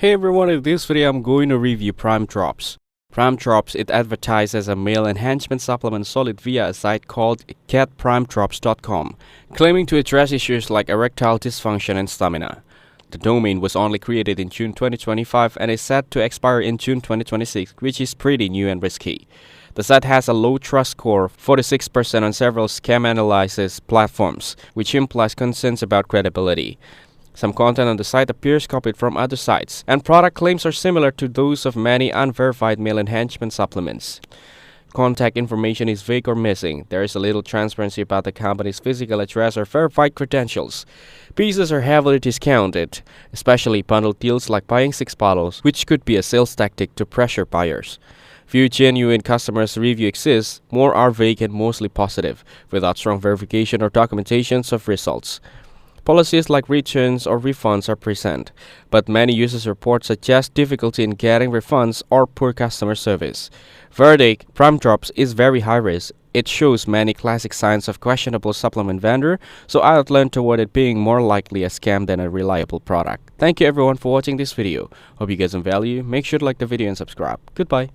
Hey everyone, in this video I'm going to review Prime Drops. Prime Drops is advertised as a male enhancement supplement solid via a site called getprimedrops.com, claiming to address issues like erectile dysfunction and stamina. The domain was only created in June 2025 and is set to expire in June 2026, which is pretty new and risky. The site has a low trust score, 46% on several scam analysis platforms, which implies concerns about credibility. Some content on the site appears copied from other sites, and product claims are similar to those of many unverified male enhancement supplements. Contact information is vague or missing. There is a little transparency about the company's physical address or verified credentials. Pieces are heavily discounted, especially bundle deals like buying 6 bottles, which could be a sales tactic to pressure buyers. Few genuine customers' review exists, more are vague and mostly positive, without strong verification or documentations of results. Policies like returns or refunds are present, but many users' reports suggest difficulty in getting refunds or poor customer service. Verdict: Prime Drops is very high risk. It shows many classic signs of questionable supplement vendor, so I'd learn toward it being more likely a scam than a reliable product. Thank you everyone for watching this video. Hope you get some value. Make sure to like the video and subscribe. Goodbye.